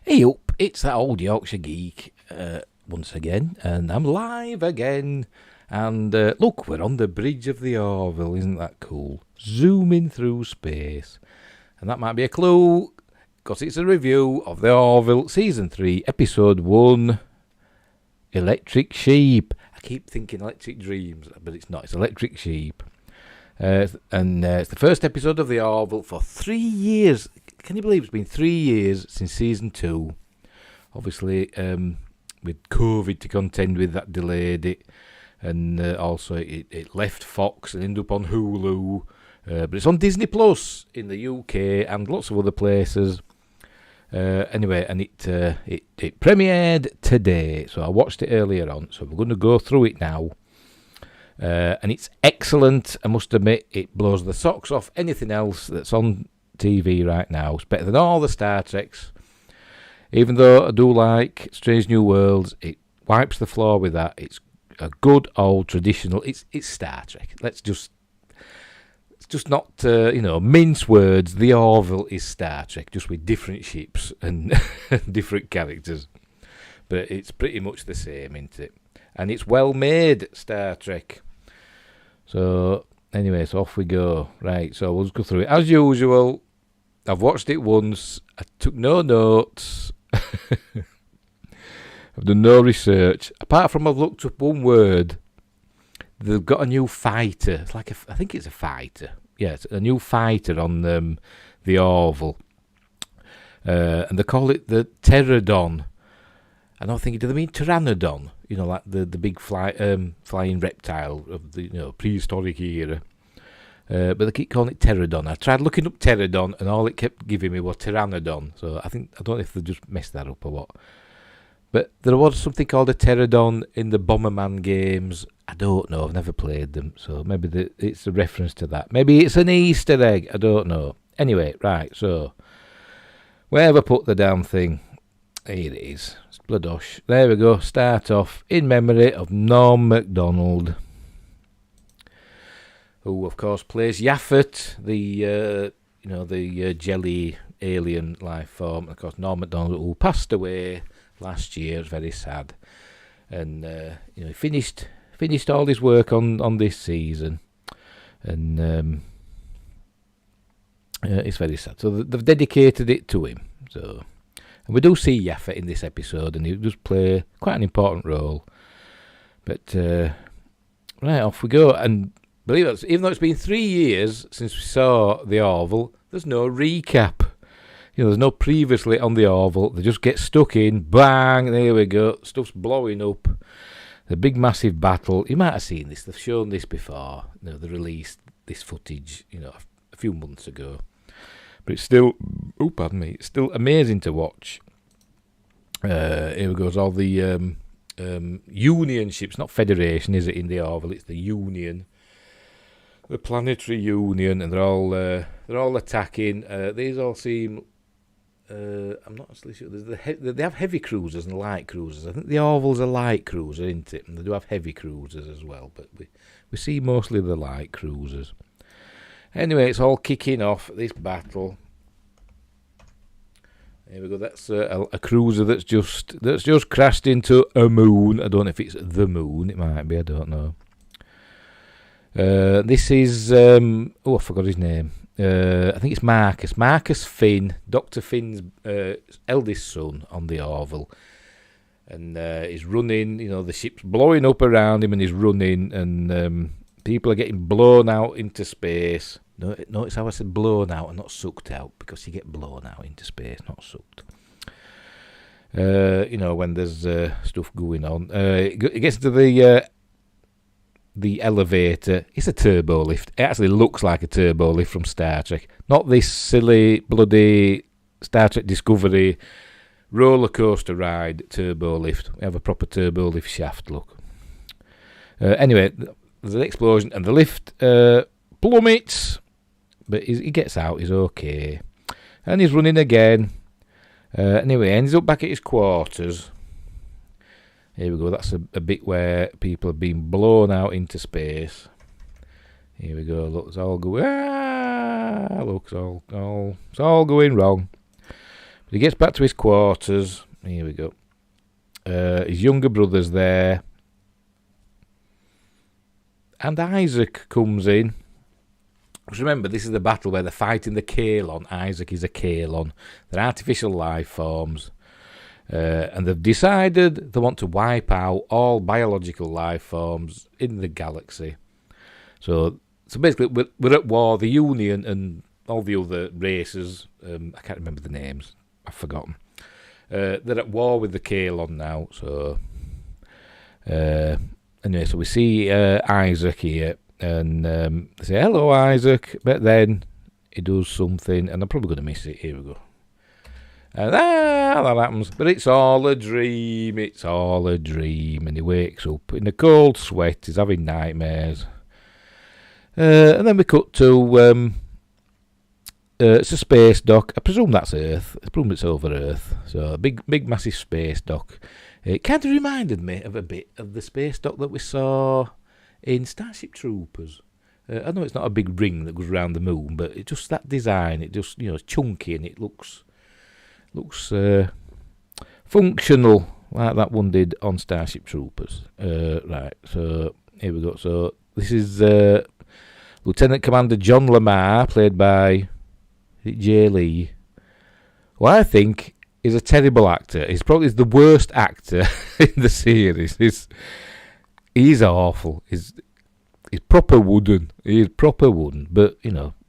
Hey up, it's that old Yorkshire geek once again, and I'm live again. And look, we're on the bridge of the Orville, isn't that cool? Zooming through space. And that might be a clue, because it's a review of the Orville Season 3, Episode 1, Electric Sheep. I keep thinking Electric Dreams, but it's not, it's Electric Sheep. It's the first episode of the Orville for 3 years. Can you believe it's been 3 years since Season 2? Obviously, with COVID to contend with, that delayed it. And also it left Fox and ended up on Hulu. But it's on Disney Plus in the UK and lots of other places. Anyway, and it premiered today. So I watched it earlier on. So we're going to go through it now. And it's excellent. I must admit, it blows the socks off anything else that's on TV right now. It's better than all the Star Treks. Even though I do like Strange New Worlds, it wipes the floor with that. It's a good old traditional. It's Star Trek. Let's just not mince words. The Orville is Star Trek, just with different ships and different characters. But it's pretty much the same, isn't it? And it's well made, Star Trek. So anyway, so off we go. Right, so we'll just go through it as usual. I've watched it once. I took no notes. I've done no research. Apart from I've looked up one word. They've got a new fighter. It's like I think it's a fighter. Yeah, it's a new fighter on the Orville. And they call it the Pterodon. And I'm thinking, do they mean Pteranodon? You know, like the big flying reptile of the prehistoric era. But they keep calling it Pterodon. I tried looking up Pterodon, and all it kept giving me was Pteranodon. So I don't know if they just messed that up or what. But there was something called a Pterodon in the Bomberman games. I don't know. I've never played them, so maybe it's a reference to that. Maybe it's an Easter egg. I don't know. Anyway, right. So where have I put the damn thing? Here it is. It's Bloodosh. There we go. Start off in memory of Norm Macdonald, who, of course, plays Yaphet, the jelly alien life form. Of course, Norm Macdonald, who passed away last year, very sad. And he finished all his work on this season, and it's very sad. So they've dedicated it to him. So, and we do see Yaphet in this episode, and he does play quite an important role. But right, off we go. And believe it, even though it's been 3 years since we saw the Orville, there's no recap. There's no previously on the Orville. They just get stuck in, bang, there we go. Stuff's blowing up. The big massive battle. You might have seen this. They've shown this before. They released this footage, a few months ago. But it's still, it's still amazing to watch. Here we go. All the Union ships, not Federation, is it, in the Orville? It's the Union. The Planetary Union, and they're all attacking. These all seem. I'm not actually sure. They have heavy cruisers and light cruisers. I think the Orville's a light cruiser, isn't it? And they do have heavy cruisers as well, but we see mostly the light cruisers. Anyway, it's all kicking off this battle. Here we go. That's a cruiser that's just crashed into a moon. I don't know if it's the moon. It might be. I don't know. This is I forgot his name. I think it's Marcus Finn, Dr. Finn's eldest son on the Orville, and he's running. The ship's blowing up around him, and he's running, and people are getting blown out into space. Notice how I said blown out and not sucked out, because you get blown out into space, not sucked. When there's stuff going on. It gets to the elevator. It's a turbo lift. It actually looks like a turbo lift from Star Trek. Not this silly, bloody Star Trek Discovery roller coaster ride turbo lift. We have a proper turbo lift shaft look. Anyway, there's an explosion and the lift plummets, but he gets out. He's okay. And he's running again. Anyway, ends up back at his quarters. Here we go. That's a bit where people have been blown out into space. Here we go. Look, it's all going. Look, it's all going wrong. He gets back to his quarters. Here we go. His younger brother's there. And Isaac comes in. Because remember, this is the battle where they're fighting the Kalon. Isaac is a Kalon. They're artificial life forms. And they've decided they want to wipe out all biological life forms in the galaxy. So basically, we're at war. The Union and all the other races, I can't remember the names. I've forgotten. They're at war with the Kalon now. So anyway, so we see Isaac here. And they say, hello, Isaac. But then he does something, and I'm probably going to miss it. Here we go. And that happens. But it's all a dream. It's all a dream. And he wakes up in a cold sweat. He's having nightmares. And then we cut to it's a space dock. I presume that's Earth. I presume it's over Earth. So a big, massive space dock. It kind of reminded me of a bit of the space dock that we saw in Starship Troopers. I know it's not a big ring that goes around the moon, but it's just that design. It just, it's chunky and it looks functional like that one did on Starship Troopers. Right, so here we go. So this is Lieutenant Commander John Lemar, played by Jay Lee, who I think is a terrible actor. He's probably the worst actor in the series. He's awful. He's proper wooden. He's proper wooden. But,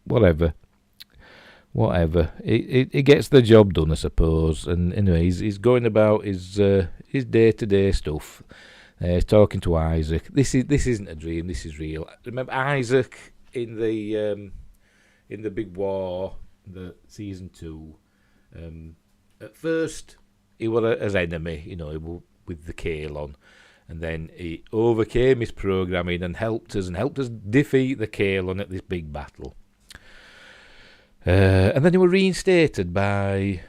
whatever. He gets the job done, I suppose. And anyway, he's going about his day-to-day stuff. He's talking to Isaac. This isn't a dream. This is real. Remember Isaac in the big war, the season 2. At first, he was as enemy. He was with the Kalon. And then he overcame his programming and helped us defeat the Kalon at this big battle. And then he was reinstated by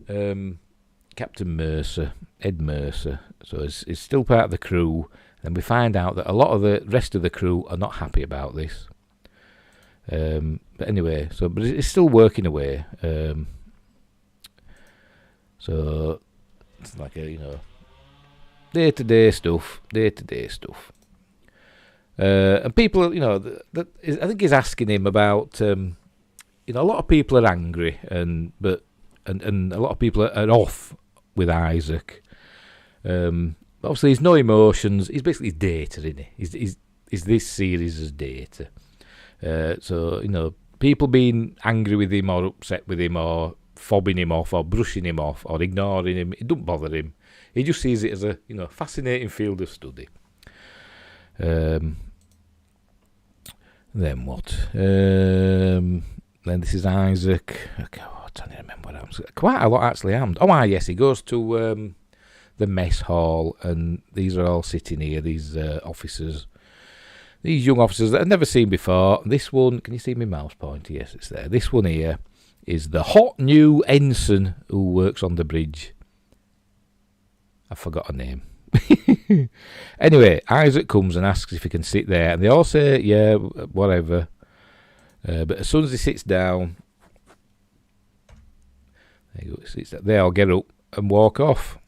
Captain Mercer, Ed Mercer. So he's still part of the crew. And we find out that a lot of the rest of the crew are not happy about this. But anyway, but it's still working away. So it's like a, day-to-day stuff. And people, I think he's asking him about, a lot of people are angry, and a lot of people are off with Isaac. Obviously, he's no emotions. He's basically data, isn't he? He's this series as data. So, people being angry with him or upset with him or fobbing him off or brushing him off or ignoring him, it don't bother him. He just sees it as a fascinating field of study. Then what? Then this is Isaac. Okay, I don't remember what happens. Quite a lot actually happened. Oh, yes, he goes to the mess hall, and these are all sitting here. These officers, these young officers that I've never seen before. This one, can you see my mouse pointer? Yes, it's there. This one here is the hot new ensign who works on the bridge. I forgot her name. Anyway, Isaac comes and asks if he can sit there, and they all say, yeah, whatever. But as soon as he sits down, there you go, they all get up and walk off.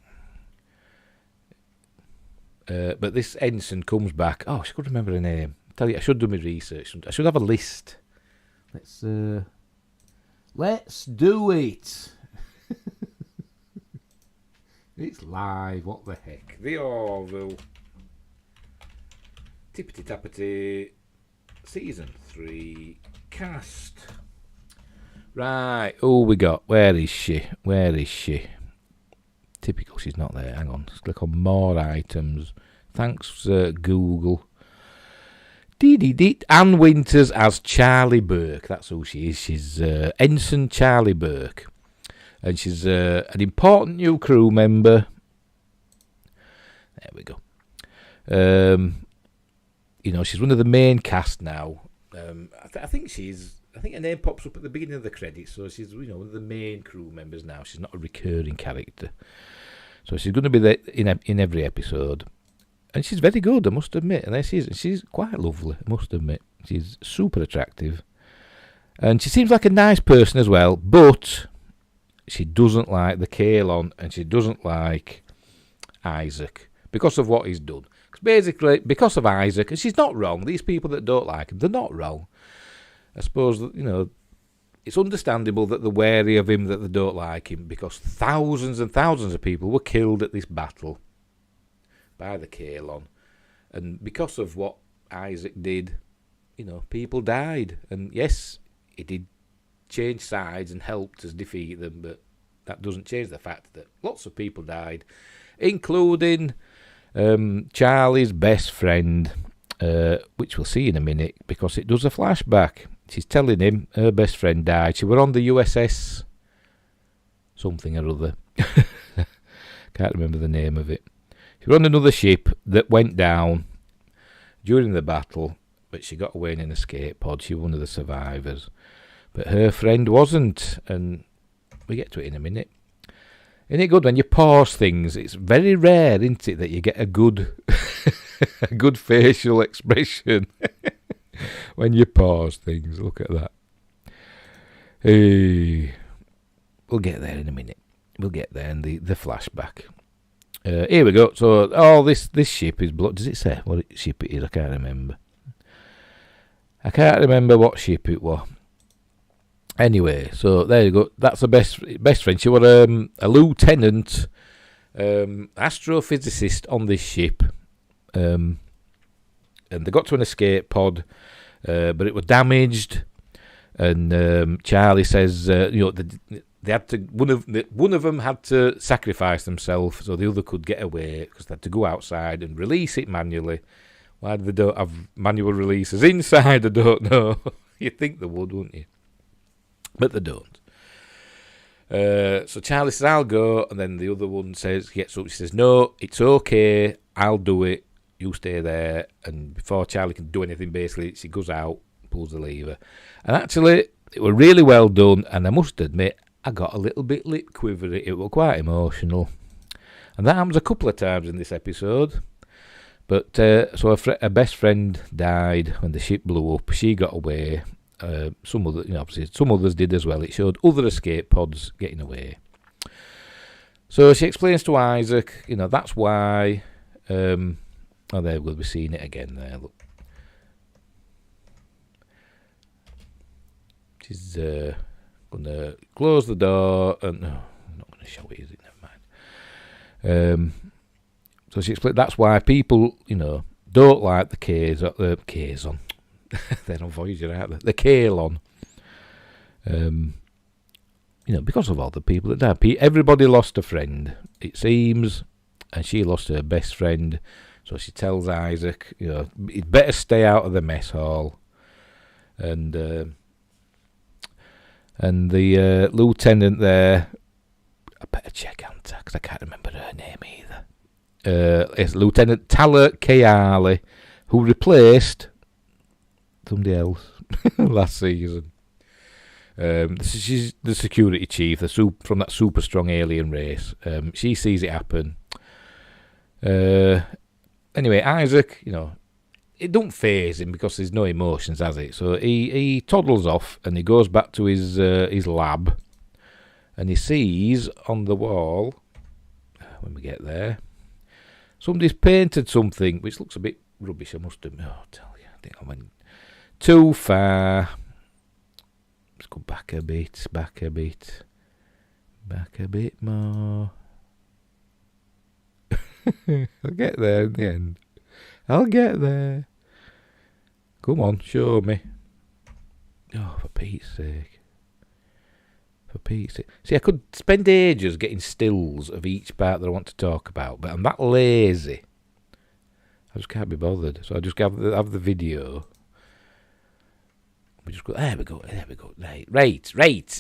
But this ensign comes back. Oh, I should remember her name. I tell you, I should do my research. I should have a list. Let's do it. It's live, what the heck. The Orville. Tippity Tappity. Season 3. Cast. Right, we got. Where is she? Typical, she's not there. Hang on, let's click on more items. Thanks, Google. Anne Winters as Charlie Burke. That's who she is. She's Ensign Charlie Burke. And she's an important new crew member. There we go. She's one of the main cast now. I think her name pops up at the beginning of the credits, so she's one of the main crew members now. She's not a recurring character. So she's going to be there in every episode. And she's very good, I must admit. And she's quite lovely, I must admit. She's super attractive. And she seems like a nice person as well, but she doesn't like the Kalon and she doesn't like Isaac because of what he's done. Basically, because of Isaac, and she's not wrong. These people that don't like him, they're not wrong. I suppose that, it's understandable that they're wary of him, that they don't like him, because thousands and thousands of people were killed at this battle by the Kalon. And because of what Isaac did, people died. And yes, he did change sides and helped us defeat them, but that doesn't change the fact that lots of people died, including Charlie's best friend, which we'll see in a minute, because it does a flashback. She's telling him her best friend died. She were on the USS something or other. Can't remember the name of it. She was on another ship that went down during the battle, but she got away in an escape pod. She was one of the survivors. But her friend wasn't, and we get to it in a minute. Isn't it good when you pause things? It's very rare, isn't it, that you get a good a good facial expression when you pause things. Look at that. Hey, we'll get there in a minute. We'll get there in the flashback. Here we go. So, this ship is blood. Does it say what ship it is? I can't remember. I can't remember what ship it was. Anyway, so there you go. That's the best friend. She was a lieutenant, astrophysicist on this ship, and they got to an escape pod, but it was damaged. And Charlie says, they had to. One of them had to sacrifice themselves so the other could get away, because they had to go outside and release it manually. Why they don't have manual releases inside? I don't know. You'd think they would, wouldn't you? But they don't. So Charlie says, I'll go. And then the other one gets up. She says, no, it's okay. I'll do it. You stay there. And before Charlie can do anything, basically, she goes out, pulls the lever. And actually, it was really well done. And I must admit, I got a little bit lip quivery. It was quite emotional. And that happens a couple of times in this episode. But so her best friend died when the ship blew up. She got away. Some others did as well. It showed other escape pods getting away. So she explains to Isaac, that's why. There we'll be seeing it again. There, look. She's gonna close the door, and no, I'm not gonna show it. Is it? Never mind. So she explains that's why people, don't like the Kazon. They're on Voyager, aren't they? The Kalon. Because of all the people that died. Everybody lost a friend, it seems, and she lost her best friend. So she tells Isaac, he'd better stay out of the mess hall. And the lieutenant there, I better check, because I can't remember her name either. It's Lieutenant Tala Kayali, who replaced somebody else last season. She's the security chief, from that super strong alien race. She sees it happen. Anyway, Isaac, it don't faze him because there's no emotions, has it? So he toddles off and he goes back to his lab, and he sees on the wall, when we get there, somebody's painted something which looks a bit rubbish. I must admit. Oh, tell you, I think I went too far. Let's go back a bit more. I'll get there in the end. I'll get there. Come on, show me. Oh, for Pete's sake. See, I could spend ages getting stills of each part that I want to talk about, but I'm that lazy. I just can't be bothered. So I just have the video. We just go, there we go. Right,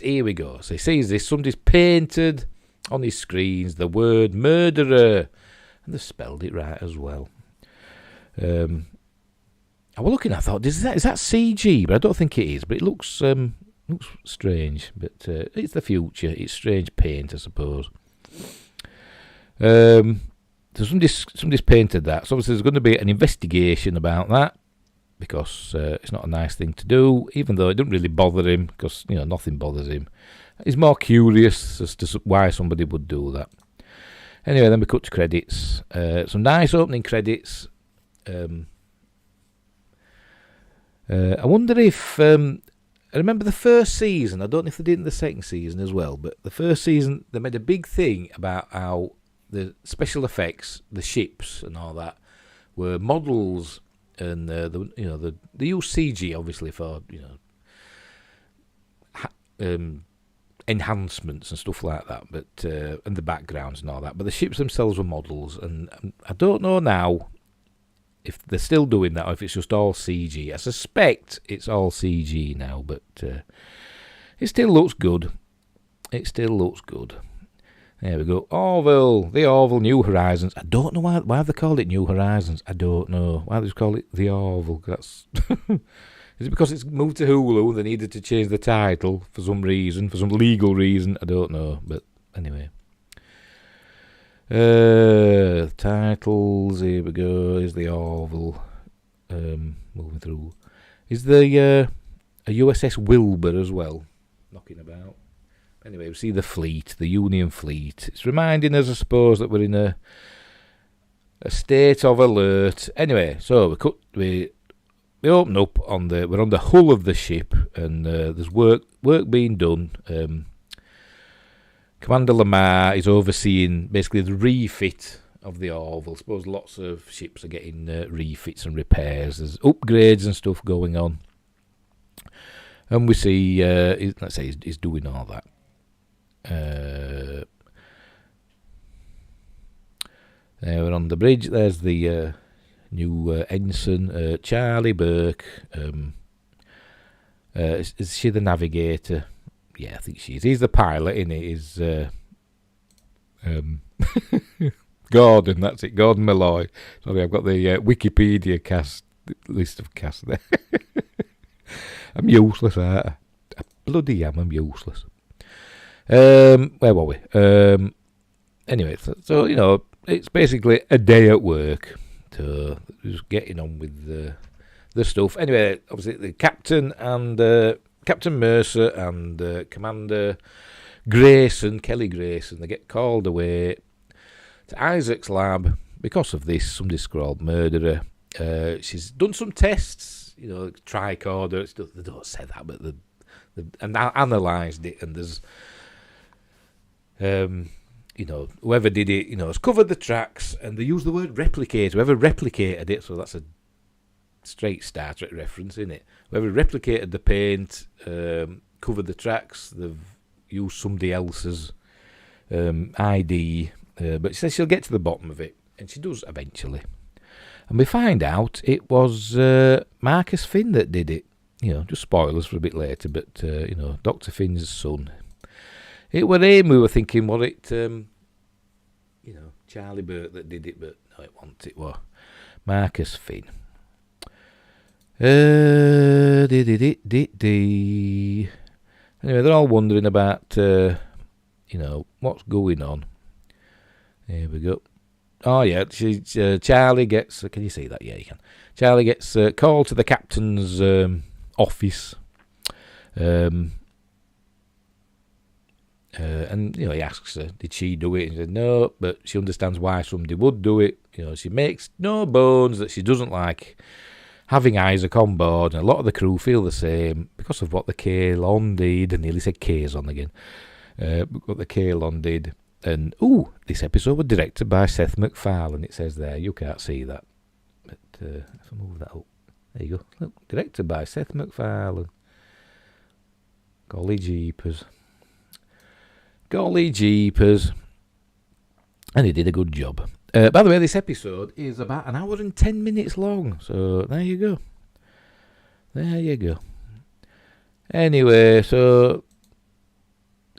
here we go. So he sees this, somebody's painted on his screens the word murderer. And they spelled it right as well. I was looking, I thought, is that CG? But I don't think it is. But it looks strange. But it's the future. It's strange paint, I suppose. So somebody's painted that. So obviously there's going to be an investigation about that. because it's not a nice thing to do, even though it doesn't really bother him, because, nothing bothers him. He's more curious as to why somebody would do that. Anyway, then we cut to credits. Some nice opening credits. I wonder if... I remember the first season, I don't know if they did in the second season as well, but the first season, they made a big thing about how the special effects, the ships and all that, were models, and they use CG, obviously, for, enhancements and stuff like that, but and the backgrounds and all that, but the ships themselves were models, and I don't know now if they're still doing that or if it's just all CG. I suspect it's all CG now, but it still looks good. There we go. Orville, the Orville, New Horizons. I don't know why have they called it New Horizons. I don't know why they just call it the Orville. That's is it because it's moved to Hulu and they needed to change the title for some reason, for some legal reason? I don't know, but anyway. Titles, here we go. Is the Orville moving through? Is the a USS Wilbur as well knocking about? Anyway, we see the fleet, the Union fleet. It's reminding us, I suppose, that we're in a state of alert. Anyway, so we open up we're on the hull of the ship, and there's work being done. Commander Lemar is overseeing basically the refit of the Orville. I suppose lots of ships are getting refits and repairs. There's upgrades and stuff going on. And we see, he's doing all that. We're on the bridge. There's the new ensign, Charlie Burke. Is she the navigator? Yeah, I think she is. He's the pilot, isn't he? He's Gordon, that's it. Gordon Malloy. Sorry, I've got the Wikipedia list of cast there. I'm useless, aren't I? I bloody am. I'm useless. Where were we? Anyway, so it's basically a day at work. So just getting on with the stuff. Anyway, obviously the captain and Captain Mercer and Commander Kelly Grayson, they get called away to Isaac's lab because of this, some disgruntled murderer. She's done some tests, tricorder. They don't say that, but they've analysed it, and there's, whoever did it, has covered the tracks, and they use the word replicate. Whoever replicated it, so that's a straight Star Trek reference, isn't it? Whoever replicated the paint, covered the tracks, they've used somebody else's ID, but she says she'll get to the bottom of it, and she does eventually. And we find out it was Marcus Finn that did it. Just spoilers for a bit later, but Dr. Finn's son. It were him we were thinking, was it Charlie Burke that did it, but no, it wasn't. It was Marcus Finn. Anyway, they're all wondering about, what's going on. Here we go. Oh, yeah, Charlie gets... can you see that? Yeah, you can. Charlie gets called to the captain's office. And, he asks her, did she do it? And she said, no, but she understands why somebody would do it. She makes no bones that she doesn't like having Isaac on board, and a lot of the crew feel the same because of what the Kalon did. I nearly said Kazon again. What the Kalon did. And, this episode was directed by Seth MacFarlane. It says there. You can't see that. But if I move that up. There you go. Look, directed by Seth MacFarlane. Golly jeepers. And he did a good job. By the way, this episode is about an hour and 10 minutes long. So, there you go. Anyway, so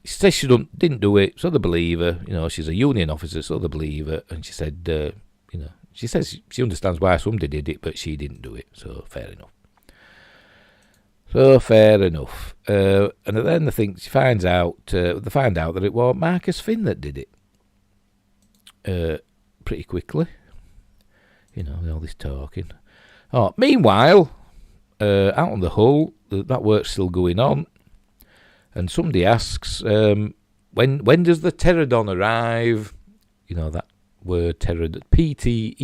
she says she didn't do it, so they believe her. She's a union officer, so they believe her. And she said, she says she understands why somebody did it, but she didn't do it. So fair enough. And then they find out that it was Marcus Finn that did it. Pretty quickly. All this talking. Meanwhile, out on the hull. That work's still going on. And somebody asks, when does the pterodon arrive? You know, that word pterodon, P-T-E-R-A-D-O-N,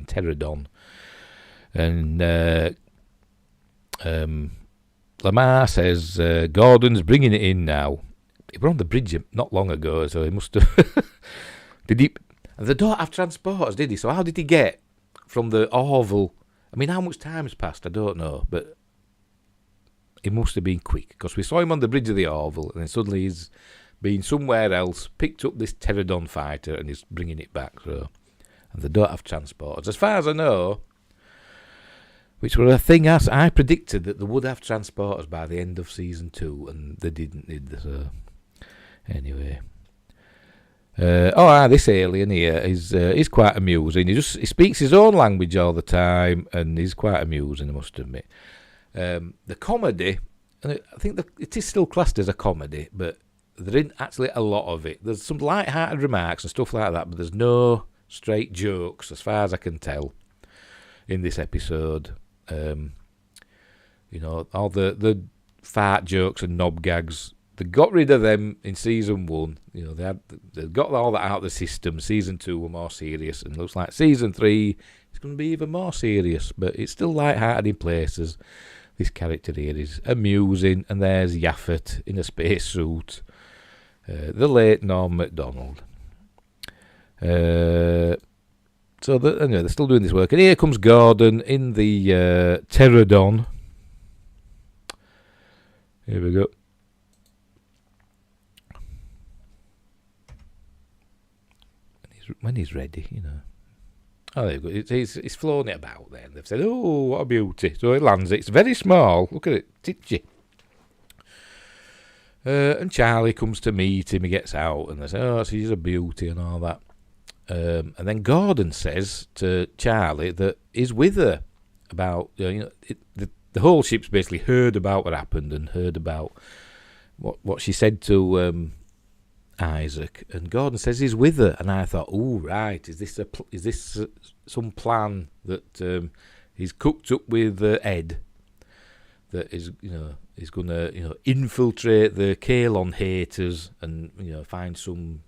pterodon. And Lemar says, Gordon's bringing it in now. He were on the bridge not long ago, so he must have... They don't have transporters, did he? So how did he get from the Orville? I mean, how much time's passed? I don't know, but it must have been quick, because we saw him on the bridge of the Orville, and then suddenly he's been somewhere else, picked up this pterodon fighter, and he's bringing it back. So, and they don't have transporters. As far as I know, which were a thing I predicted that they would have transporters by the end of season 2, and they didn't, did they? So, anyway. This alien here is quite amusing. He speaks his own language all the time, and he's quite amusing, I must admit. The comedy, and I think it is still classed as a comedy, but there isn't actually a lot of it. There's some light-hearted remarks and stuff like that, but there's no straight jokes, as far as I can tell, in this episode. You know, all the fart jokes and knob gags, they got rid of them in season 1. You know, they got all that out of the system. Season 2 were more serious, and looks like season 3 is going to be even more serious, but it's still light-hearted in places. This character here is amusing, and there's Yaffet in a spacesuit, the late Norm MacDonald. So anyway, they're still doing this work, and here comes Gordon in the pterodon. Here we go. When he's ready, you know. Oh, there you go. He's flown it about there. They've said, oh, what a beauty. So it lands. It's very small. Look at it. Titchy. And Charlie comes to meet him. He gets out, and they say, oh, she's a beauty and all that. And then Gordon says to Charlie that he's with her about, the whole ship's basically heard about what happened and heard about what she said to Isaac, and Gordon says he's with her, and I thought, oh right, is this some plan that he's cooked up with Ed, that is going to infiltrate the Kalon haters and find some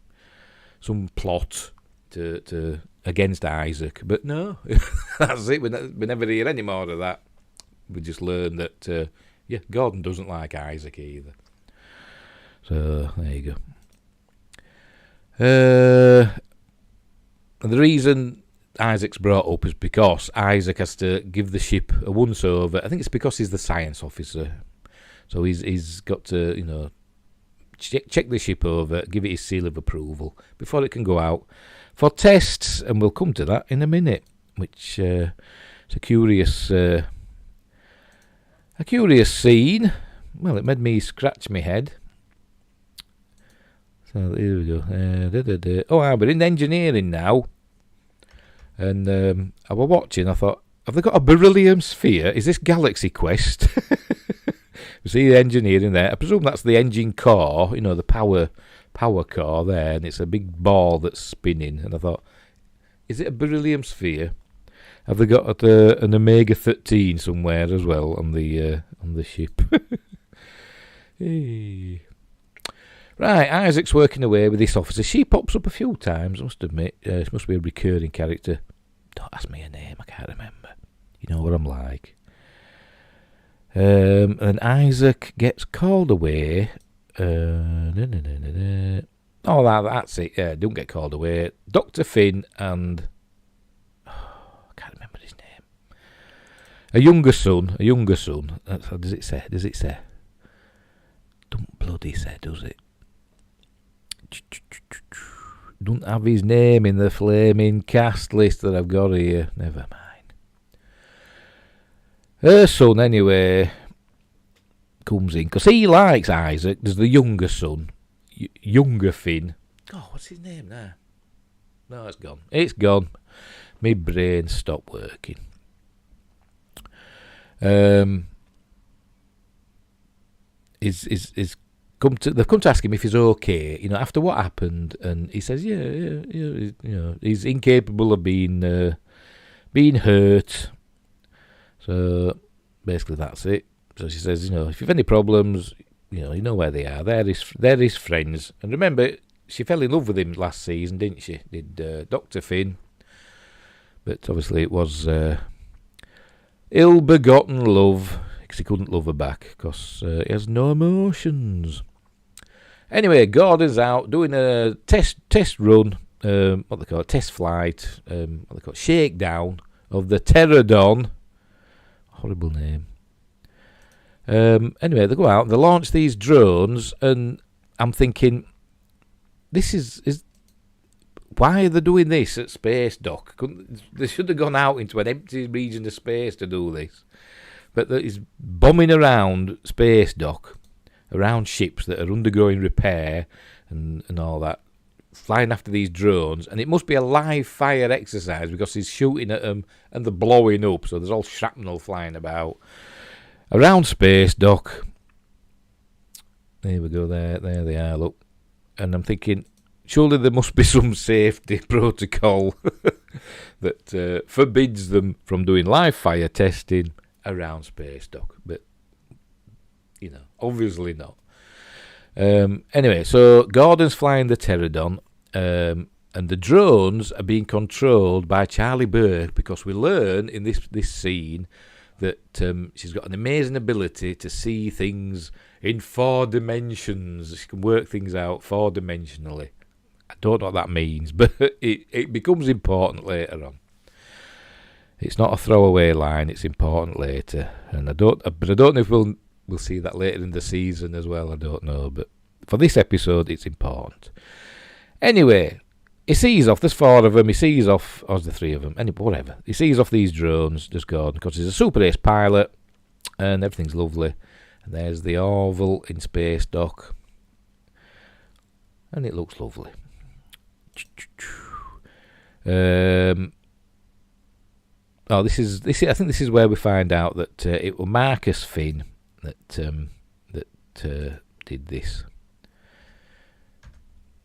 plot to against Isaac, but no, that's it. We never hear any more of that. We just learn that Gordon doesn't like Isaac either. So there you go. And the reason Isaac's brought up is because Isaac has to give the ship a once-over. I think it's because he's the science officer. So he's got to, check the ship over, give it his seal of approval before it can go out for tests, and we'll come to that in a minute, which is a curious scene. Well, it made me scratch my head. So here we go. We're in engineering now. And I was watching, I thought, have they got a beryllium sphere? Is this Galaxy Quest? You see the engineering there. I presume that's the engine core, the power core there, and it's a big ball that's spinning. And I thought, is it a beryllium sphere? Have they got an Omega-13 somewhere as well on the ship? Hey. Right, Isaac's working away with this officer. She pops up a few times, I must admit. She must be a recurring character. Don't ask me her name, I can't remember. You know what I'm like. And Isaac gets called away. That's it. Yeah, don't get called away. Dr. Finn and... I can't remember his name. A younger son. Does it say? Don't bloody say, does it? Don't have his name in the flaming cast list that I've got here. Never mind. Her son, anyway, comes in because he likes Isaac. There's the younger son, younger Finn. Oh, what's his name now? No, it's gone. It's gone. My brain stopped working. They've come to ask him if he's okay, after what happened, and he says, yeah, he's incapable of being hurt. So basically that's it. So she says, if you've any problems, you know where they are. They're his friends. And remember, she fell in love with him last season, didn't she? Did Dr. Finn. But obviously it was ill-begotten love, because he couldn't love her back, because he has no emotions. Anyway, Gordon's out doing a test run, what they call it, test flight, what they call it, shakedown of the Pterodon. Horrible name. Anyway, they go out, they launch these drones, and I'm thinking, this is why are they doing this at Space Dock? They should have gone out into an empty region of space to do this. But he's bombing around Space Dock, around ships that are undergoing repair and all that, flying after these drones, and it must be a live fire exercise because he's shooting at them and they're blowing up, so there's all shrapnel flying about around Space Dock. There we go, there they are, look. And I'm thinking, surely there must be some safety protocol that forbids them from doing live fire testing around Space Dock, but obviously not. Anyway, so Gordon's flying the Pterodon, and the drones are being controlled by Charlie Burke, because we learn in this scene that she's got an amazing ability to see things in 4 dimensions. She can work things out 4-dimensionally. I don't know what that means, but it becomes important later on. It's not a throwaway line; it's important later, and I don't know if we'll see that later in the season as well. I don't know, but for this episode, it's important. Anyway, he sees off. There's 4 of them. He sees off, or the 3 of them. Anyway, whatever. He sees off these drones. Just Gordon, because he's a super ace pilot, and everything's lovely. And there's the Orville in Space Dock, and it looks lovely. This is. I think this is where we find out that it was Marcus Finn that did this.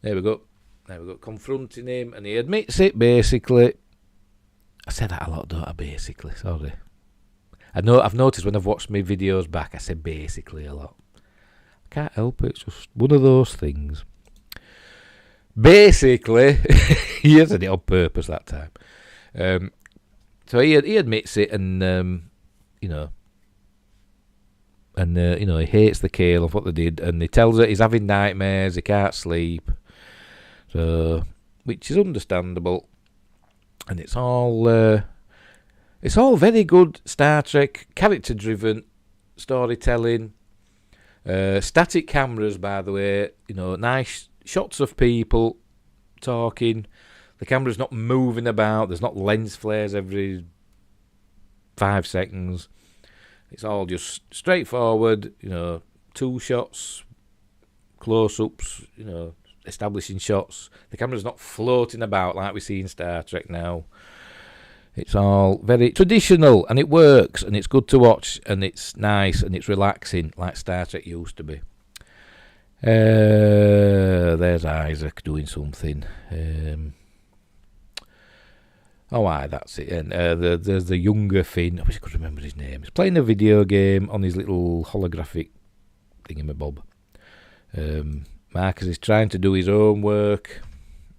There we go. Confronting him, and he admits it. Basically, I said that a lot, don't I? Basically, sorry. I've noticed when I've watched my videos back, I said basically a lot. I can't help it. It's just one of those things. Basically, he hasn't it on purpose that time. So he admits it, and he hates the Kale of what they did, and he tells her he's having nightmares, he can't sleep, so which is understandable, and it's all very good Star Trek character-driven storytelling. Static cameras, by the way, nice shots of people talking. The camera's not moving about. There's not lens flares every 5 seconds. It's all just straightforward, 2 shots, close-ups, establishing shots. The camera's not floating about like we see in Star Trek now. It's all very traditional, and it works, and it's good to watch, and it's nice, and it's relaxing, like Star Trek used to be. There's Isaac doing something. That's it. And there's the younger Finn. I wish I could remember his name. He's playing a video game on his little holographic thingamabob. Marcus is trying to do his own work.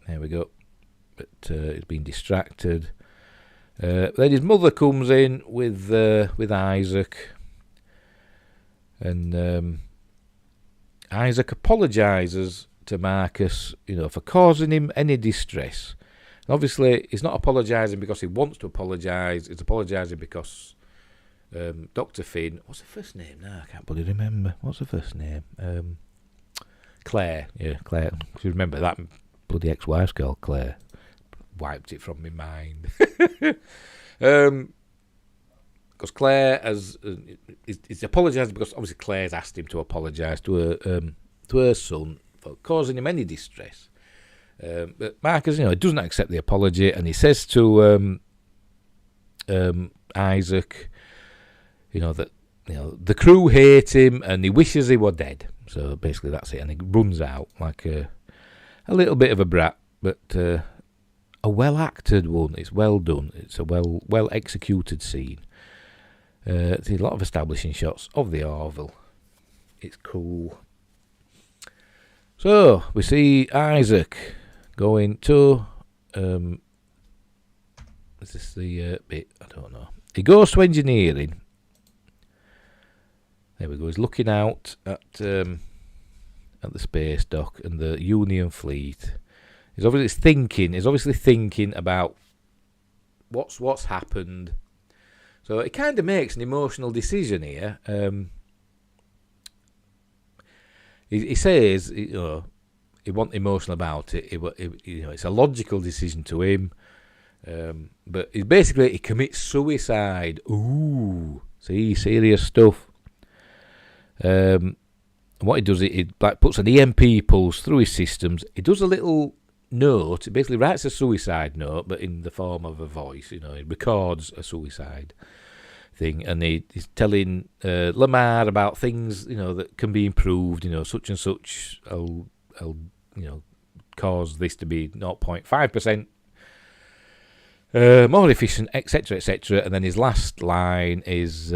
There we go. But he's been distracted. Then his mother comes in with Isaac. And Isaac apologises to Marcus, for causing him any distress. Obviously, he's not apologising because he wants to apologise. He's apologising because Dr. Finn... What's her first name? No, I can't bloody remember. What's her first name? Claire. Yeah, Claire. If you remember that bloody ex-wife's called Claire. Wiped it from my mind. Because Claire has... he's apologising because obviously Claire's asked him to apologise to her son for causing him any distress. But Marcus, he doesn't accept the apology, and he says to Isaac, that the crew hate him, and he wishes he were dead. So basically, that's it. And he runs out like a little bit of a brat, but a well acted one. It's well done. It's a well executed scene. There's a lot of establishing shots of the Orville. It's cool. So we see Isaac going to. Is this the bit? I don't know. He goes to engineering. There we go. He's looking out at the space dock and the Union fleet. He's obviously thinking about what's happened. So it kind of makes an emotional decision here. He says, he wasn't emotional about it. It's a logical decision to him. But he commits suicide. Ooh, see, serious stuff. What he does, he puts an EMP pulse through his systems. He does a little note. He basically writes a suicide note, but in the form of a voice. He records a suicide thing, and he's telling Lemar about things that can be improved. Such and such. I'll cause this to be 0.5% more efficient, etc., etc. And then his last line is,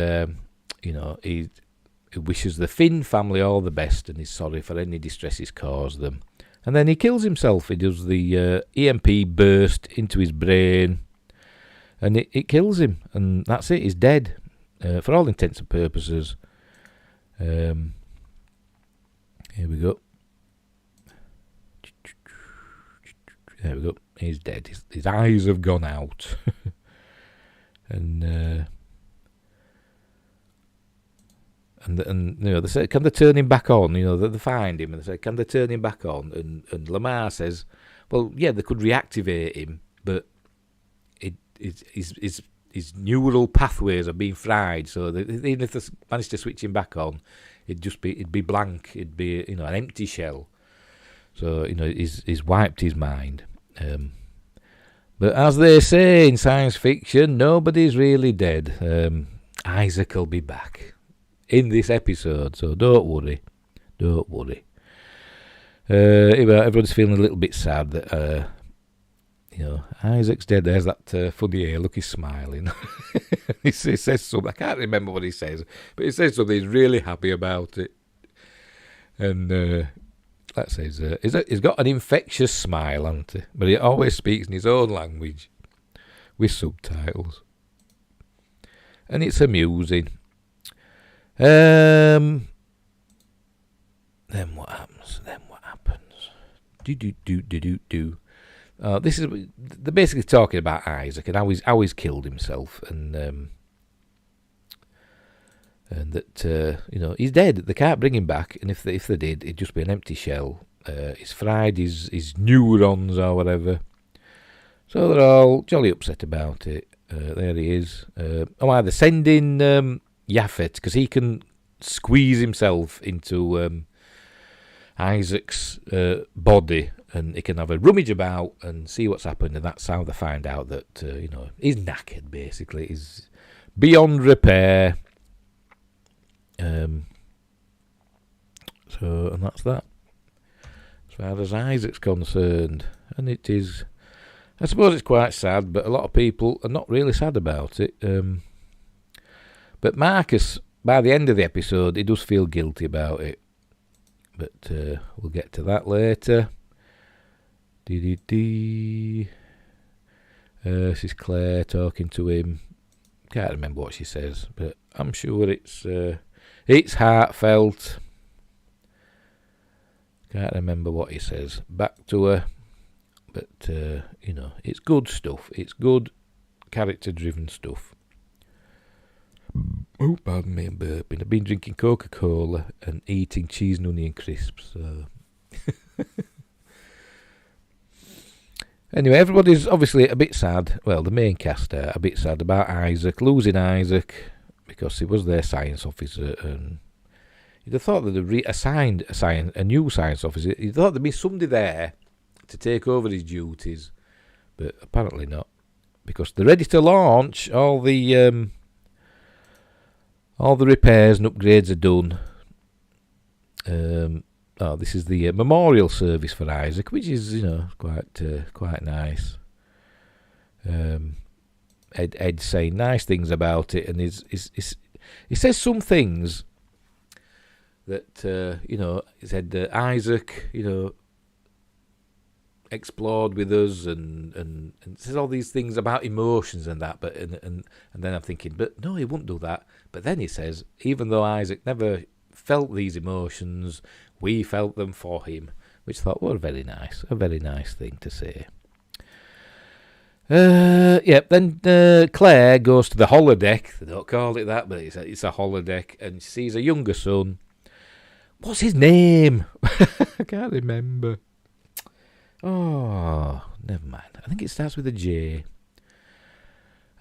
he wishes the Finn family all the best and is sorry for any distress he's caused them. And then he kills himself. He does the EMP burst into his brain, and it kills him. And that's it. He's dead for all intents and purposes. Here we go. There we go. He's dead. His eyes have gone out. And they say, can they turn him back on? They find him and they say, can they turn him back on? And Lemar says, well, yeah, they could reactivate him, but his neural pathways are being fried. So even if they managed to switch him back on, it'd be blank. It'd be an empty shell. So he's wiped his mind. But as they say in science fiction, nobody's really dead. Isaac will be back in this episode, so don't worry. Everyone's feeling a little bit sad that Isaac's dead. There's that funny hair. Look, he's smiling. he says something. I can't remember what he says, but he says something. He's really happy about it, and that says he's got an infectious smile, hasn't he? But he always speaks in his own language with subtitles, and it's amusing. Then what happens? Do. This is they're basically talking about Isaac and how he's killed himself, and that he's dead. They can't bring him back, and if they did, it'd just be an empty shell. He's fried his neurons or whatever. So they're all jolly upset about it. There he is. They're sending Yaphet, because he can squeeze himself into Isaac's body, and he can have a rummage about and see what's happened, and that's how they find out that he's knackered. Basically, he's beyond repair. And that's that as far as Isaac's concerned, and it is. I suppose it's quite sad, but a lot of people are not really sad about it. But Marcus, by the end of the episode, he does feel guilty about it. But we'll get to that later. This is Claire talking to him. Can't remember what she says, but I'm sure it's heartfelt. Can't remember what he says back to her. But, it's good stuff. It's good character-driven stuff. Oh, pardon me, I'm burping. I've been drinking Coca-Cola and eating cheese and onion crisps. So. Anyway, everybody's obviously a bit sad. Well, the main cast are a bit sad about Isaac, losing Isaac, because he was their science officer. And you'd have thought that they'd reassigned a new science officer. You'd thought there'd be somebody there to take over his duties, but apparently not, because they're ready to launch. All the repairs and upgrades are done. This is the memorial service for Isaac, which is quite nice. Ed saying nice things about it, and he says some things that, he said that Isaac, explored with us and says all these things about emotions and that, but and then I'm thinking, but no, he wouldn't do that. But then he says, even though Isaac never felt these emotions, we felt them for him, which I thought, well, a very nice thing to say. Then Claire goes to the holodeck. They don't call it that, but it's a holodeck, and she sees a younger son. What's his name? I can't remember. Oh, never mind. I think it starts with a J.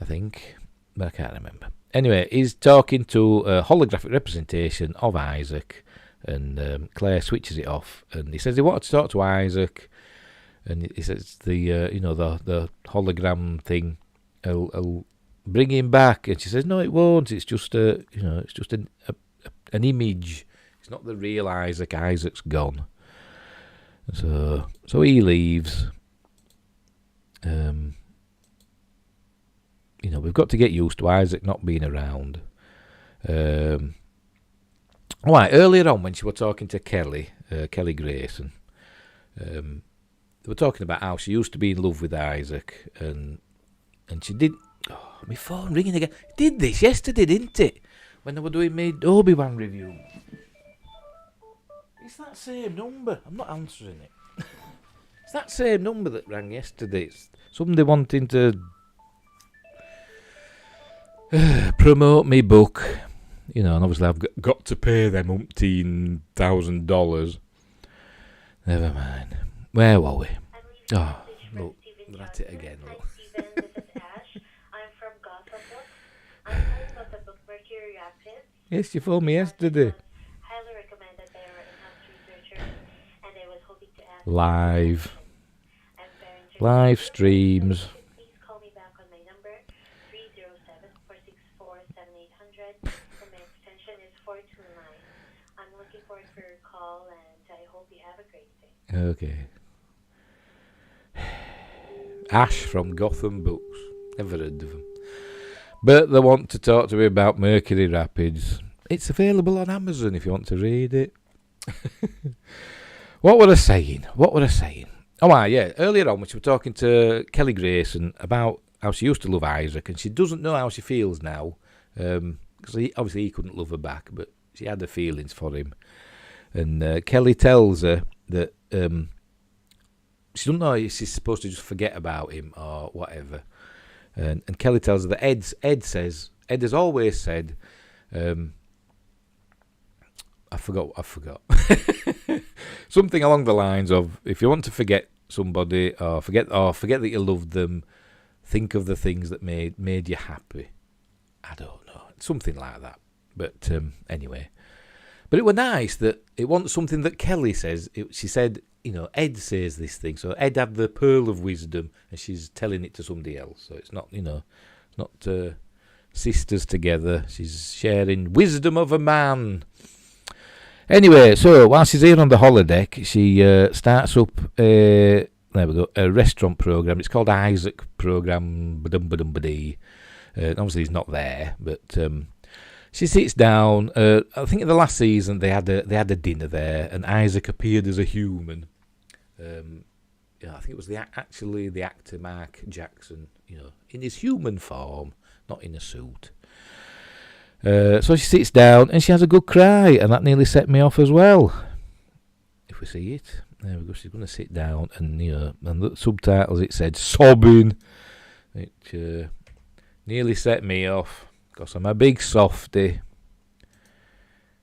I think, but I can't remember. Anyway, he's talking to a holographic representation of Isaac, and Claire switches it off, and he says he wanted to talk to Isaac, and he says the hologram thing will bring him back, and she says no, it won't. It's just an image. It's not the real Isaac. Isaac's gone. So he leaves. We've got to get used to Isaac not being around. Earlier on when she was talking to Kelly Grayson, they were talking about how she used to be in love with Isaac, and she did. Oh, my phone ringing again. Did this yesterday, didn't it? When they were doing my Obi-Wan review. It's that same number. I'm not answering it. It's that same number that rang yesterday. It's somebody wanting to promote me book. And obviously I've got to pay them $1,000. Never mind. Where were we? Oh, look. We're at it again. Look. Hi, Stephen. This is Ash. I'm from Gotham Book. I'm calling about the book Mercury Rapids. Yes, you phoned me yesterday. Highly recommended by our in-house researchers, and I was hoping to ask live streams. Please call me back on my number 307-464-7800, and my extension is 429. I'm looking forward for your call, and I hope you have a great day. Okay. Ash from Gotham Books. Never heard of them. But they want to talk to me about Mercury Rapids. It's available on Amazon if you want to read it. What were I saying? Oh, yeah. Earlier on, when she was talking to Kelly Grayson about how she used to love Isaac, and she doesn't know how she feels now, because obviously he couldn't love her back, but she had her feelings for him. And Kelly tells her that she doesn't know if she's supposed to just forget about him or whatever. And Kelly tells her that Ed has always said, I forgot. Something along the lines of, if you want to forget somebody or forget that you loved them, think of the things that made you happy. I don't know, something like that. But anyway, but it was nice that it wasn't something that Kelly says. She said, Ed says this thing, so Ed had the pearl of wisdom, and she's telling it to somebody else. So it's not, not sisters together. She's sharing wisdom of a man. Anyway, so while she's here on the holodeck, she starts up a restaurant program. It's called Isaac Program. Obviously, he's not there, but she sits down. I think in the last season they had a dinner there, and Isaac appeared as a human. I think it was the actor Mark Jackson, in his human form, not in a suit. So she sits down and she has a good cry, and that nearly set me off as well. If we see it, there we go. She's going to sit down, and and the subtitles it said sobbing. It nearly set me off because I'm a big softie.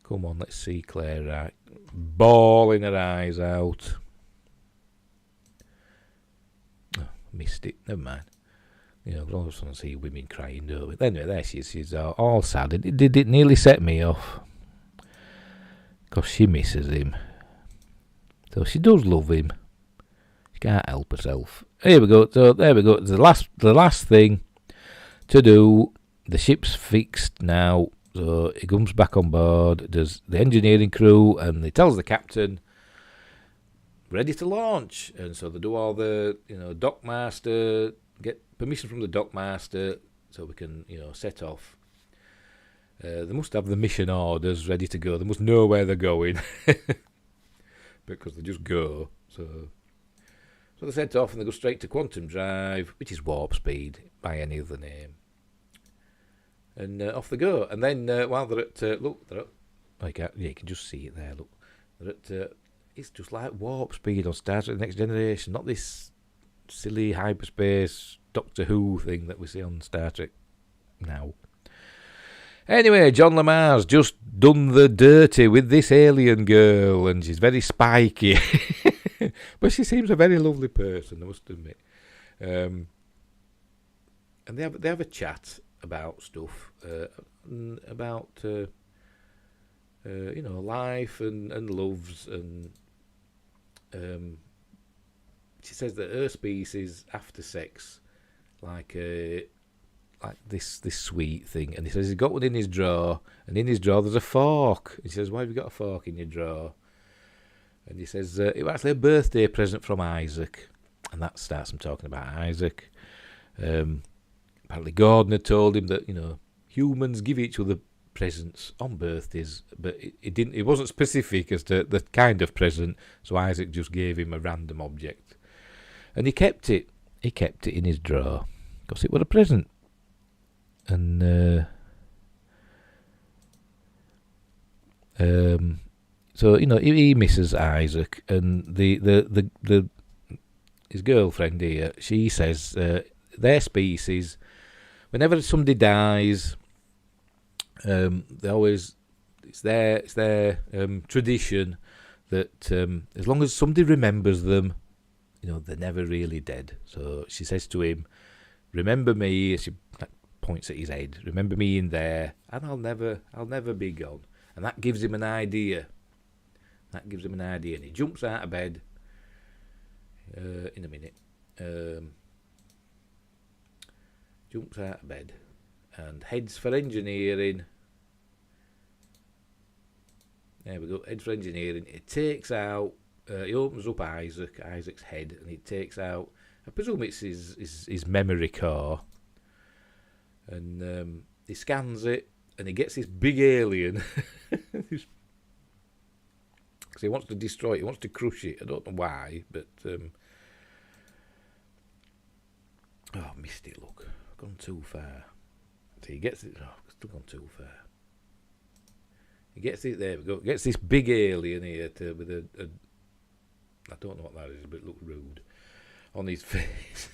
Come on, let's see Claire right, bawling her eyes out. Oh, missed it. Never mind. We always want to see women crying, don't we? Anyway, there she is. She's all sad. It nearly set me off. Because she misses him. So she does love him. She can't help herself. Here we go. So there we go. The last thing to do. The ship's fixed now. So he comes back on board. Does the engineering crew, and he tells the captain, ready to launch. And so they do all the, dockmaster, get permission from the dockmaster so we can, set off. They must have the mission orders ready to go. They must know where they're going. Because they just go. So they set off and they go straight to quantum drive, which is warp speed by any other name. And off they go. And then while they're at... look, they're at... Oh, you can just see it there, look. They're at... it's just like warp speed on Star Trek The Next Generation. Not this silly hyperspace Doctor Who thing that we see on Star Trek now. Anyway, John Lemar's just done the dirty with this alien girl, and she's very spiky. But she seems a very lovely person, I must admit. And they have a chat about stuff, about life and loves, and she says that her species after sex like this sweet thing, and he says he's got one in his drawer, and in his drawer there's a fork. He says, why have you got a fork in your drawer? And he says it was actually a birthday present from Isaac, and that starts him talking about Isaac. Apparently Gordon had told him that humans give each other presents on birthdays, but it wasn't specific as to the kind of present, so Isaac just gave him a random object, and he kept it in his drawer because it was a present. And so he misses Isaac, and his girlfriend here, she says their species, whenever somebody dies, it's their tradition that as long as somebody remembers them, they're never really dead. So she says to him, remember me, she points at his head, remember me in there, and I'll never be gone. And that gives him an idea. And he jumps out of bed in a minute. Jumps out of bed and heads for engineering. There we go, heads for engineering. He takes out, he opens up Isaac's head, and he takes out, I presume it's his memory core. And he scans it, and he gets this big alien. Because he wants to destroy it, he wants to crush it. I don't know why, but... I missed it, look. I've gone too far. So he gets it... I've still gone too far. He gets it, there we go. Gets this big alien here with a... I don't know what that is, but it looks rude. On his face.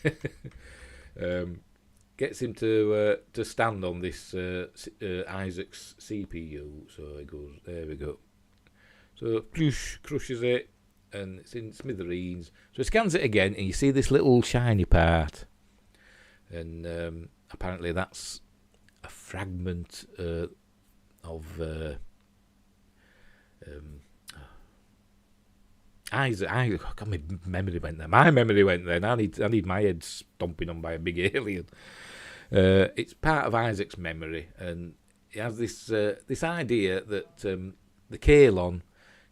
Gets him to stand on this Isaac's CPU. So it goes, there we go. So crushes it, and it's in smithereens. So he scans it again, and you see this little shiny part. And apparently that's a fragment of Isaac. God, my memory went there. My memory went there. And I need my head stomping on by a big alien. It's part of Isaac's memory, and he has this idea that the Kalon,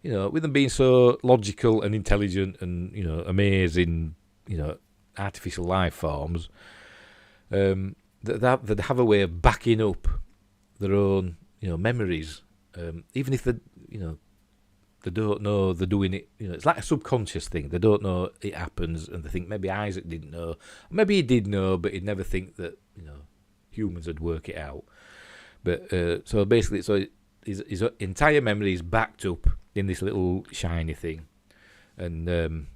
with them being so logical and intelligent and amazing, artificial life forms, that they'd have a way of backing up their own memories, even if they don't know they're doing it. It's like a subconscious thing. They don't know it happens, and they think maybe Isaac didn't know. Maybe he did know, but he'd never think that humans would work it out. But so basically, his entire memory is backed up in this little shiny thing, and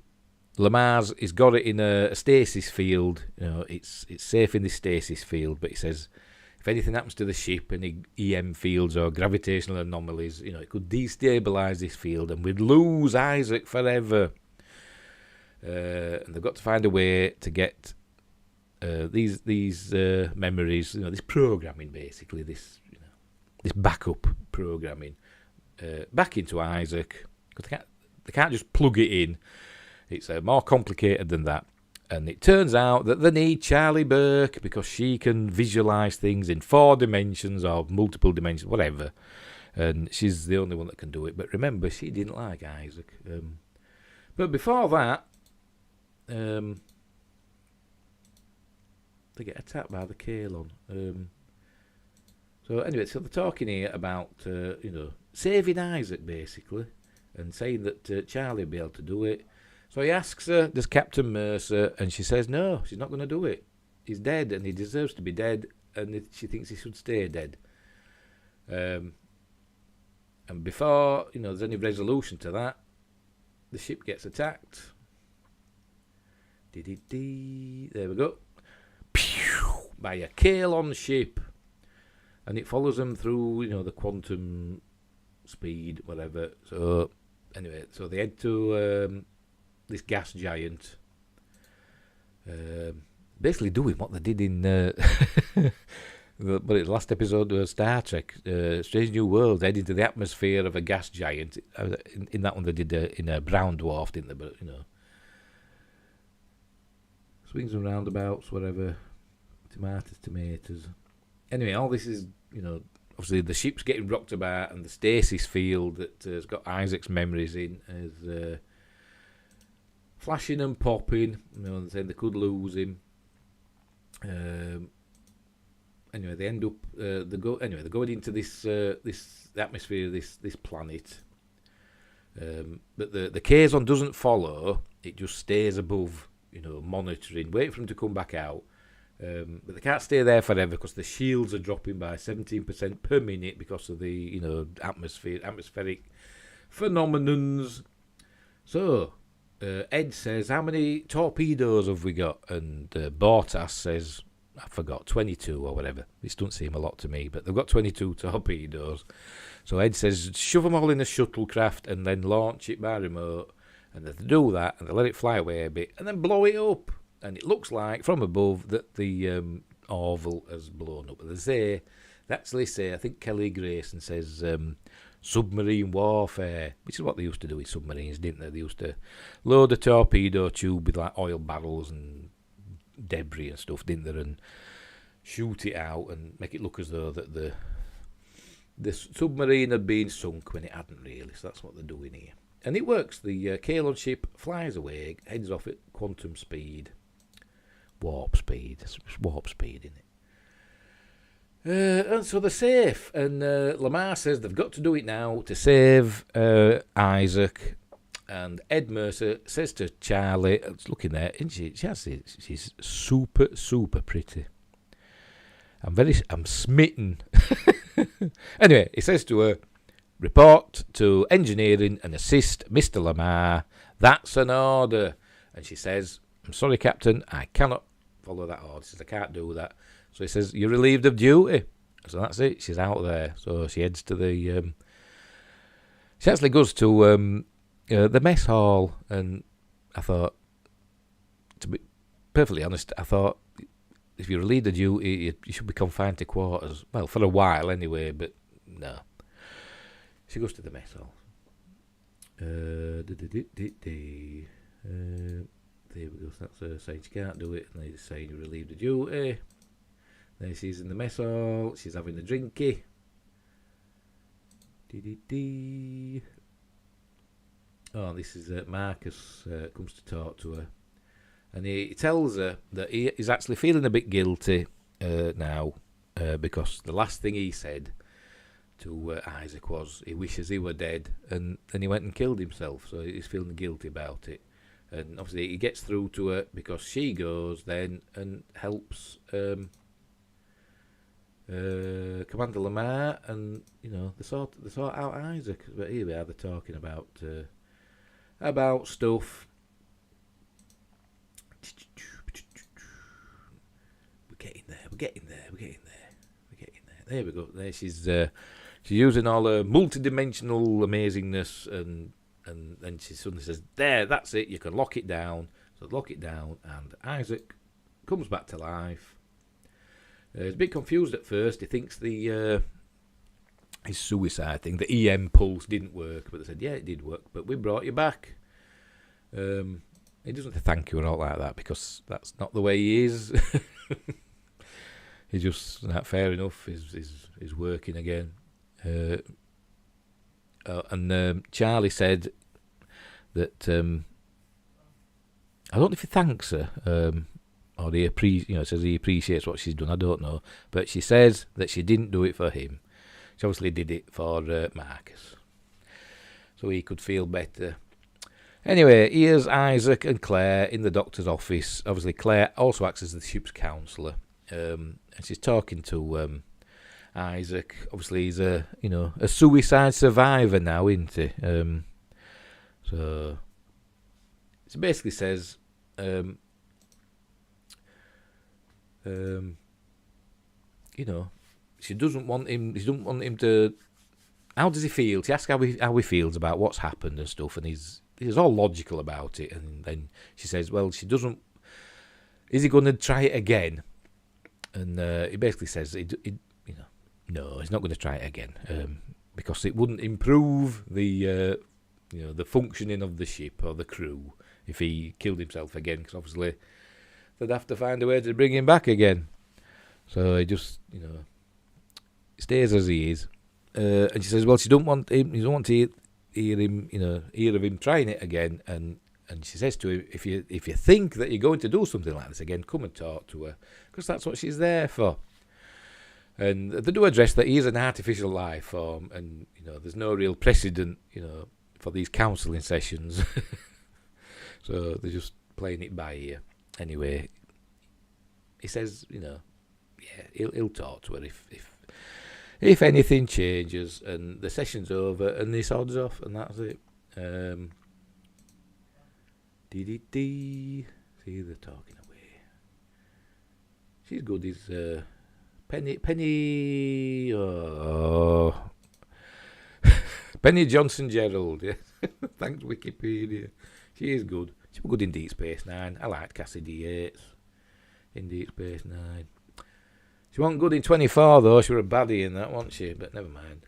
Lemar's has got it in a stasis field. It's safe in this stasis field, but he says if anything happens to the ship, any EM fields or gravitational anomalies, it could destabilise this field, and we'd lose Isaac forever. And they've got to find a way to get these memories, this programming, basically, this backup programming, back into Isaac. Because they can't just plug it in. It's more complicated than that. And it turns out that they need Charlie Burke because she can visualise things in 4 dimensions or multiple dimensions, whatever. And she's the only one that can do it. But remember, she didn't like Isaac. But before that, they get attacked by the Kalon. So anyway, so they're talking here about, saving Isaac, basically, and saying that Charlie will be able to do it. So he asks her, does Captain Mercer, and she says no, she's not going to do it. He's dead, and he deserves to be dead, and she thinks he should stay dead. And before, there's any resolution to that, the ship gets attacked. There we go. Pew! By a Kalon ship. And it follows them through, the quantum speed, whatever. So, anyway, so they head to this gas giant. Basically doing what they did in the last episode of Star Trek, Strange New Worlds, heading into the atmosphere of a gas giant. In that one they did in a brown dwarf, didn't they? But, swings and roundabouts, whatever. Tomatoes. Anyway, all this is, obviously the ship's getting rocked about, and the stasis field that has got Isaac's memories in is flashing and popping. And saying they could lose him. Anyway, they end up they're going into this atmosphere, this planet. But the Kazon doesn't follow; it just stays above, monitoring, waiting for him to come back out. But they can't stay there forever because the shields are dropping by 17% per minute because of the atmospheric phenomenons. So Ed says, "How many torpedoes have we got?" And Bortas says, "I forgot, 22 or whatever." This doesn't seem a lot to me, but they've got 22 torpedoes. So Ed says, "Shove them all in a shuttlecraft and then launch it by remote." And they do that, and they let it fly away a bit, and then blow it up. And it looks like, from above, that the Orville has blown up. They actually say, I think Kelly Grayson says, submarine warfare, which is what they used to do with submarines, didn't they? They used to load a torpedo tube with like oil barrels and debris and stuff, didn't they? And shoot it out and make it look as though that the submarine had been sunk when it hadn't really. So that's what they're doing here. And it works. The Kalon ship flies away, heads off at quantum speed. Warp speed, isn't it? And so they're safe. And Lemar says they've got to do it now to save Isaac. And Ed Mercer says to Charlie, looking there, isn't she? She's super, super pretty. I'm smitten. Anyway, he says to her, "Report to engineering and assist Mr. Lemar. That's an order." And she says, "I'm sorry, Captain, I cannot follow that order." She says, "I can't do that." So he says, "You're relieved of duty." So that's it. She's out there. So she heads to the... she actually goes to the mess hall. And I thought, to be perfectly honest, I thought, if you're relieved of duty, you should be confined to quarters. Well, for a while anyway, but no. She goes to the mess hall. There we go. So that's her saying she can't do it, and they're saying you're relieved of duty. Then she's in the mess hall. She's having a drinky. Oh, this is Marcus comes to talk to her, and he tells her that he is actually feeling a bit guilty now because the last thing he said to Isaac was he wishes he were dead, and then he went and killed himself. So he's feeling guilty about it. And obviously he gets through to her because she goes then and helps Commander Lemar, and they sort out Isaac. But here we are, they're talking about stuff. We're getting there. There we go. There she's using all her multi-dimensional amazingness, and then she suddenly says, "There, that's it. You can lock it down." So lock it down, and Isaac comes back to life. He's a bit confused at first. He thinks his suicide thing, the EM pulse, didn't work. But they said, yeah, it did work, but we brought you back. He doesn't thank you or all like that, because that's not the way he is. He's just, fair enough, he's working again. And Charlie said that, I don't know if he thanks her. or says he appreciates what she's done. I don't know, but she says that she didn't do it for him. She obviously did it for Marcus, so he could feel better. Anyway, here's Isaac and Claire in the doctor's office. Obviously, Claire also acts as the ship's counsellor, and she's talking to Isaac. Obviously, he's a suicide survivor now, isn't he? So it basically says, she doesn't want him. She doesn't want him to. How does he feel? She asks how he feels about what's happened and stuff, and he's all logical about it. And then she says, well, she doesn't. Is he going to try it again? And he basically says, no, he's not going to try it again because it wouldn't improve the functioning of the ship or the crew if he killed himself again. Because obviously they'd have to find a way to bring him back again. So he just, stays as he is. And she says, well, she don't want him. You don't want to hear of him trying it again. And she says to him, if you think that you're going to do something like this again, come and talk to her, because that's what she's there for. And they do address that he is an artificial life form, and there's no real precedent, for these counselling sessions. So they're just playing it by ear. Anyway, he says, he'll talk to her if anything changes, and the session's over, and he sods off, and that's it. See, they're talking away. She's good. He's Penny. Oh, Penny Johnson Gerald. Yeah, thanks Wikipedia. She is good. She was good in Deep Space Nine. I liked Cassidy Yates in Deep Space Nine. She wasn't good in 24 though. She was a baddie in that, wasn't she? But never mind.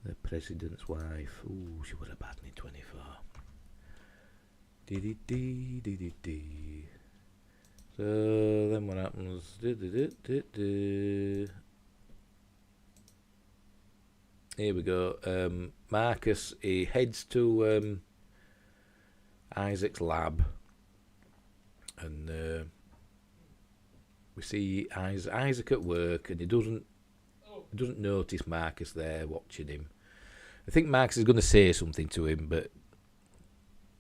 The President's Wife. Ooh, she was a baddie in 24. So then what happens? Here we go. Marcus, he heads to Isaac's lab, and we see Isaac at work, and he doesn't notice Marcus there watching him. I think Marcus is going to say something to him, but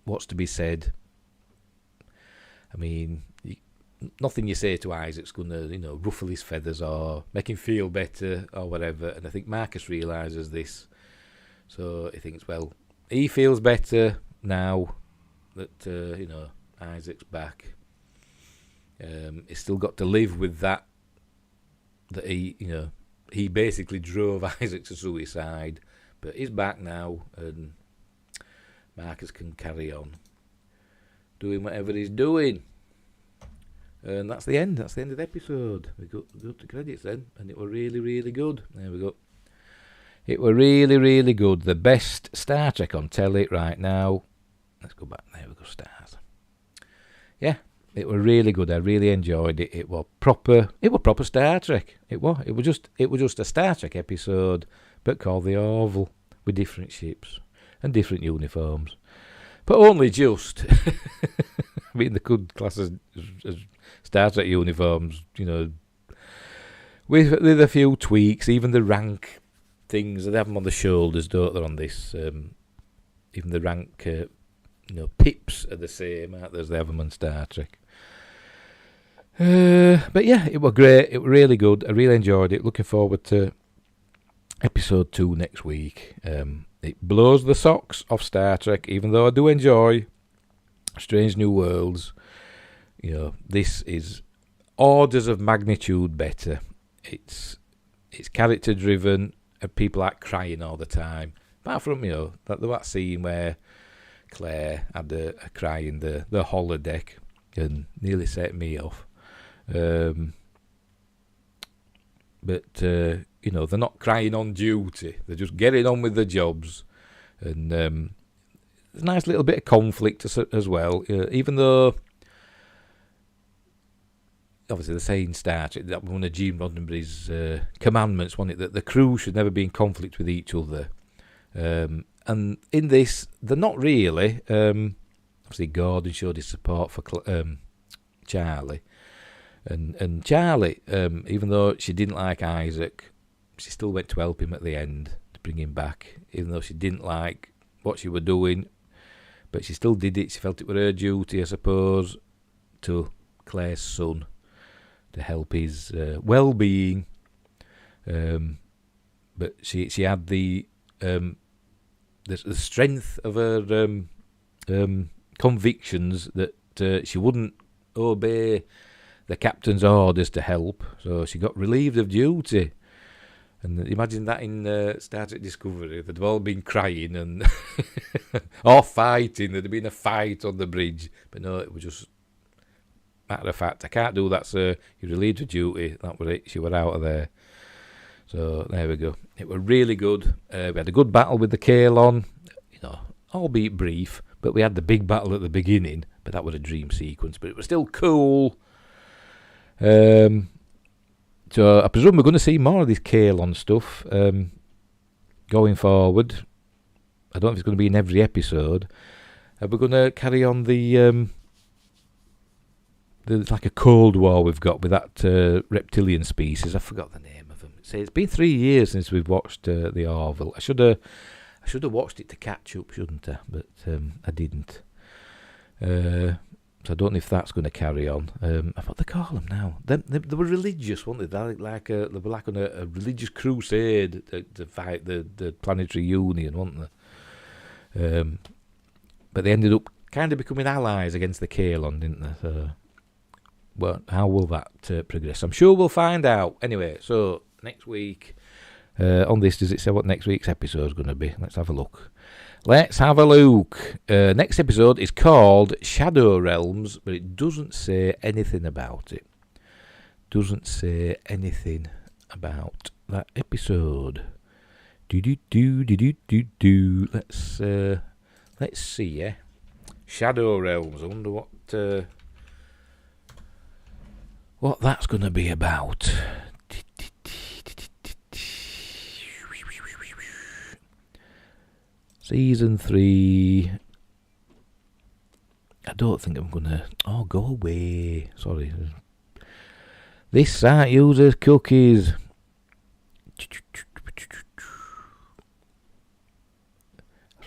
what's to be said? I mean, nothing you say to Isaac's going to, ruffle his feathers or make him feel better or whatever. And I think Marcus realises this. So he thinks, well, he feels better now that, Isaac's back. He's still got to live with that he basically drove Isaac to suicide. But he's back now, and Marcus can carry on doing whatever he's doing. And that's the end. That's the end of the episode. We go to credits then, and it were really, really good. There we go. It were really, really good. The best Star Trek on telly right now. Let's go back. There we go. Stars. Yeah, it were really good. I really enjoyed it. It were proper Star Trek. It was just a Star Trek episode, but called the Orville, with different ships and different uniforms. But only just. I mean, they could class as Star Trek uniforms, with a few tweaks. Even the rank things, they have them on the shoulders, don't they, on this? Even the rank, pips are the same, aren't they, as they have them on Star Trek. But yeah, it was great. It was really good. I really enjoyed it. Looking forward to episode 2 next week. It blows the socks off Star Trek, even though I do enjoy Strange New Worlds. This is orders of magnitude better. It's character driven, and people aren't crying all the time. Apart from that scene where Claire had a cry in the holodeck and nearly set me off. But they're not crying on duty. They're just getting on with the jobs, and there's a nice little bit of conflict as well. Even though obviously they're saying Star Trek, that one of Gene Roddenberry's commandments, wasn't it, that the crew should never be in conflict with each other. And in this, they're not really. Obviously, Gordon showed his support for Charlie. And Charlie, even though she didn't like Isaac, she still went to help him at the end to bring him back, even though she didn't like what she were doing. But she still did it. She felt it was her duty, I suppose, to Claire's son, to help his well-being. But she had the strength of her convictions that she wouldn't obey the captain's orders to help, so she got relieved of duty. And imagine that in Star Trek Discovery, they'd all been crying and or fighting. There'd been a fight on the bridge, but no, it was just matter of fact. I can't do that, sir. You're relieved of duty. That was it. She were out of there. So there we go. It was really good. We had a good battle with the Kalon, albeit brief. But we had the big battle at the beginning. But that was a dream sequence. But it was still cool. So I presume we're going to see more of this Kalon stuff going forward. I don't know if it's going to be in every episode. We're going to carry on the like a Cold War we've got with that reptilian species. I forgot the name of them. It's been 3 years since we've watched the Orville. I should have watched it to catch up, shouldn't I? But I didn't. So I don't know if that's going to carry on. What they call them now? They were religious, weren't they? They were like on a religious crusade to fight the planetary union, weren't they? But they ended up kind of becoming allies against the Kalon, didn't they? So, well, how will that progress? I'm sure we'll find out. Anyway, so next week on this, does it say what next week's episode is going to be? Let's have a look. Next episode is called Shadow Realms, but it doesn't say anything about it. Doesn't say anything about that episode. Let's see, yeah. Shadow Realms. I wonder what that's going to be about. Season 3. I don't think I'm going to... Oh, go away. Sorry. This site uses cookies.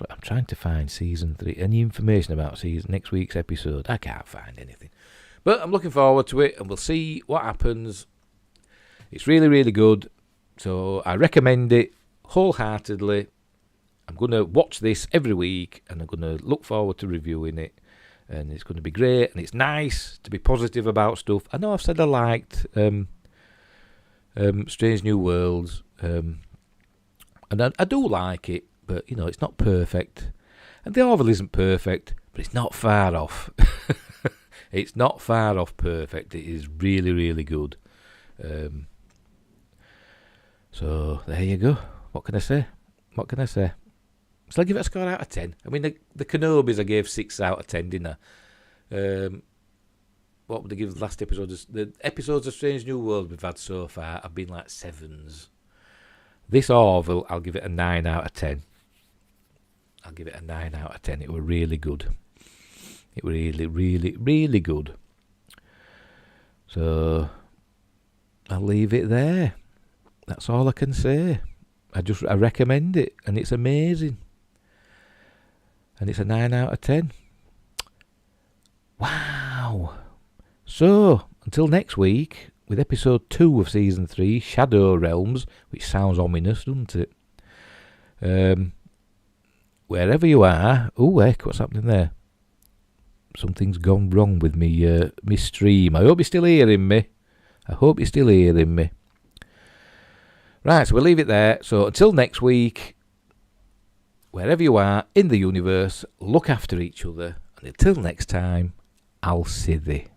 I'm trying to find Season 3. Any information about next week's episode? I can't find anything. But I'm looking forward to it, and we'll see what happens. It's really, really good. So I recommend it wholeheartedly. I'm going to watch this every week, and I'm going to look forward to reviewing it, and it's going to be great, and it's nice to be positive about stuff. I know I've said I liked Strange New Worlds, and I do like it, but, it's not perfect, and the Orville isn't perfect, but it's not far off. It's not far off perfect. It is really, really good. So, there you go. What can I say? So I'll give it a score out of 10. I mean, the Kenobis I gave 6 out of 10, didn't I? What would I give the last episode? The episodes of Strange New World we've had so far have been like 7s. This Orville, I'll give it a 9 out of 10. It was really good. It was really, really, really good. So I'll leave it there. That's all I can say. I recommend it, and it's amazing. And it's a 9 out of 10. Wow. So, until next week, with episode 2 of season 3, Shadow Realms, which sounds ominous, doesn't it? Wherever you are... Oh, heck, what's happening there? Something's gone wrong with me stream. I hope you're still hearing me. Right, so we'll leave it there. So, until next week... Wherever you are in the universe, look after each other. And until next time, I'll see thee.